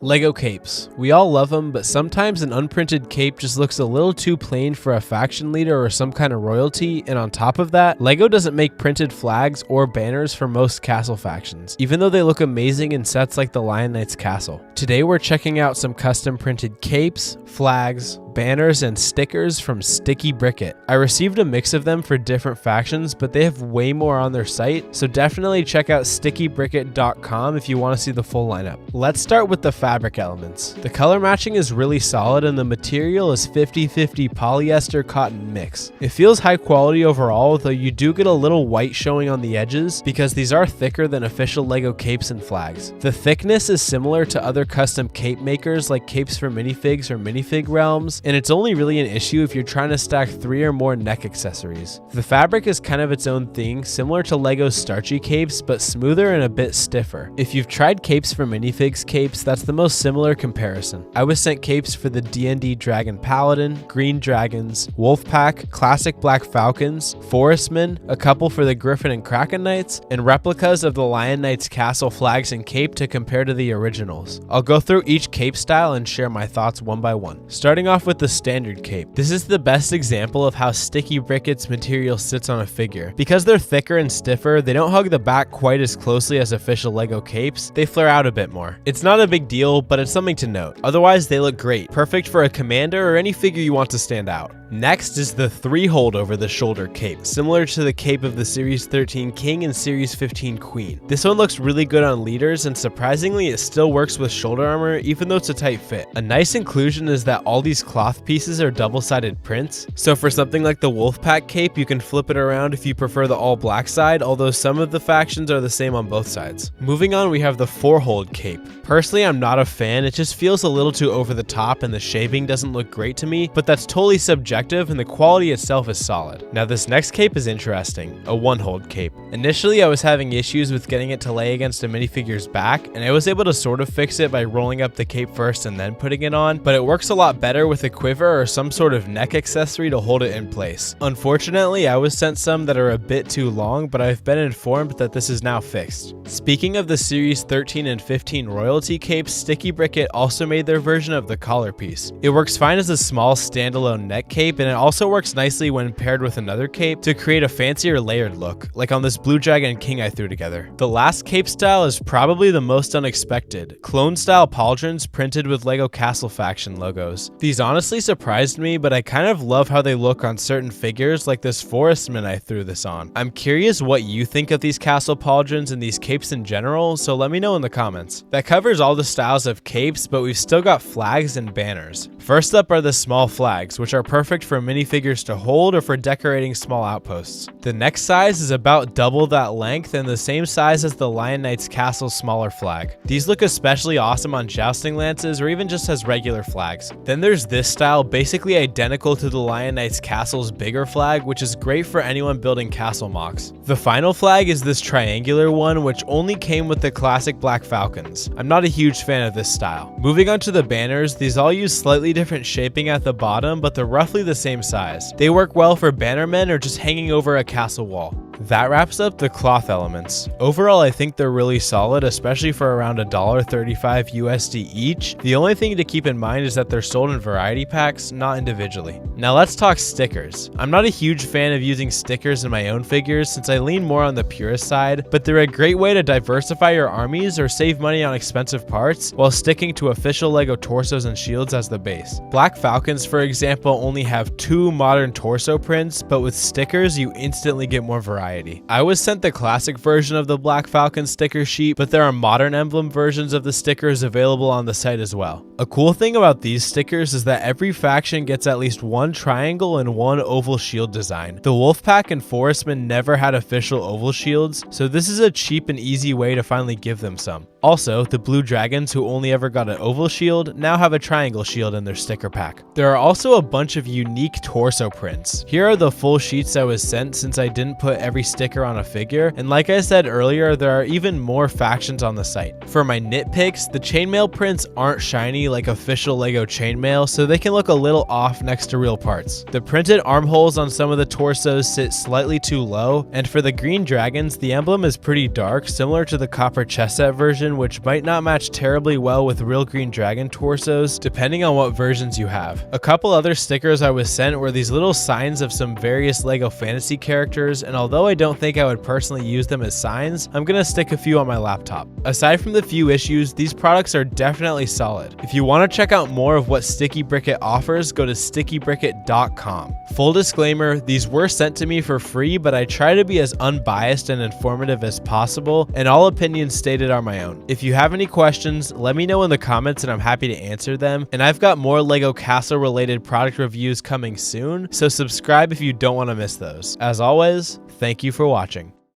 Lego capes. We all love them, but sometimes an unprinted cape just looks a little too plain for a faction leader or some kind of royalty, and on top of that, Lego doesn't make printed flags or banners for most castle factions, even though they look amazing in sets like the Lion Knight's castle. Today we're checking out some custom printed capes, flags, banners, and stickers from StickyBrickit. I received a mix of them for different factions, but they have way more on their site, so definitely check out StickyBrickit.com if you want to see the full lineup. Let's start with the fabric elements. The color matching is really solid and the material is 50-50 polyester cotton mix. It feels high quality overall, though you do get a little white showing on the edges because these are thicker than official Lego capes and flags. The thickness is similar to other custom cape makers like capes for minifigs or minifig realms, and it's only really an issue if you're trying to stack 3 or more neck accessories. The fabric is kind of its own thing, similar to Lego's starchy capes, but smoother and a bit stiffer. If you've tried capes for minifigs capes, that's the most similar comparison. I was sent capes for the D&D Dragon Paladin, Green Dragons, Wolfpack, Classic Black Falcons, Forestmen, a couple for the Griffin and Kraken Knights, and replicas of the Lion Knight's castle flags and cape to compare to the originals. I'll go through each cape style and share my thoughts one by one. Starting off with the standard cape. This is the best example of how StickyBrickit's material sits on a figure. Because they're thicker and stiffer, they don't hug the back quite as closely as official Lego capes, they flare out a bit more. It's not a big deal, but it's something to note. Otherwise, they look great, perfect for a commander or any figure you want to stand out. Next is the 3-hold over the shoulder cape, similar to the cape of the Series 13 King and Series 15 Queen. This one looks really good on leaders, and surprisingly it still works with shoulder armor even though it's a tight fit. A nice inclusion is that all these cloth pieces are double-sided prints, so for something like the Wolfpack cape you can flip it around if you prefer the all black side, although some of the factions are the same on both sides. Moving on, we have the 4-hold cape. Personally, I'm not a fan, it just feels a little too over the top and the shaping doesn't look great to me, but that's totally subjective and the quality itself is solid. Now this next cape is interesting, a 1-hold cape. Initially I was having issues with getting it to lay against a minifigure's back, and I was able to sort of fix it by rolling up the cape first and then putting it on, but it works a lot better with a quiver or some sort of neck accessory to hold it in place. Unfortunately, I was sent some that are a bit too long, but I've been informed that this is now fixed. Speaking of the Series 13 and 15 royalty capes, StickyBrickit also made their version of the collar piece. It works fine as a small standalone neck cape, and it also works nicely when paired with another cape to create a fancier layered look, like on this Blue Dragon King I threw together. The last cape style is probably the most unexpected, clone style pauldrons printed with Lego Castle Faction logos. These honestly surprised me, but I kind of love how they look on certain figures like this Forestman I threw this on. I'm curious what you think of these castle pauldrons and these capes in general, so let me know in the comments. That covers all the styles of capes, but we've still got flags and banners. First up are the small flags, which are perfect for minifigures to hold or for decorating small outposts. The next size is about double that length and the same size as the Lion Knight's castle smaller flag. These look especially awesome on jousting lances or even just as regular flags. Then there's this style, basically identical to the Lion Knight's castle's bigger flag, which is great for anyone building castle mocks. The final flag is this triangular one, which only came with the classic Black Falcons. I'm not a huge fan of this style. Moving on to the banners, these all use slightly different shaping at the bottom, but they're roughly the same size. They work well for bannermen or just hanging over a castle wall. That wraps up the cloth elements. Overall, I think they're really solid, especially for around $1.35 USD each. The only thing to keep in mind is that they're sold in variety packs, not individually. Now let's talk stickers. I'm not a huge fan of using stickers in my own figures since I lean more on the purist side, but they're a great way to diversify your armies or save money on expensive parts while sticking to official Lego torsos and shields as the base. Black Falcons, for example, only have 2 modern torso prints, but with stickers you instantly get more variety. I was sent the classic version of the Black Falcon sticker sheet, but there are modern emblem versions of the stickers available on the site as well. A cool thing about these stickers is that every faction gets at least 1 triangle and 1 oval shield design. The Wolfpack and Forestman never had official oval shields, so this is a cheap and easy way to finally give them some. Also, the Blue Dragons, who only ever got an oval shield, now have a triangle shield in their sticker pack. There are also a bunch of unique torso prints. Here are the full sheets I was sent since I didn't put every sticker on a figure, and like I said earlier, there are even more factions on the site. For my nitpicks, the chainmail prints aren't shiny like official Lego chainmail, so they can look a little off next to real parts. The printed armholes on some of the torsos sit slightly too low, and for the Green Dragons, the emblem is pretty dark, similar to the copper chess set version, version, which might not match terribly well with real green dragon torsos, depending on what versions you have. A couple other stickers I was sent were these little signs of some various LEGO fantasy characters, and although I don't think I would personally use them as signs, I'm gonna stick a few on my laptop. Aside from the few issues, these products are definitely solid. If you want to check out more of what StickyBrickit offers, go to StickyBrickit.com. Full disclaimer, these were sent to me for free, but I try to be as unbiased and informative as possible, and all opinions stated are my own. If you have any questions, let me know in the comments and I'm happy to answer them, and I've got more LEGO Castle related product reviews coming soon, so subscribe if you don't want to miss those. As always, thank you for watching.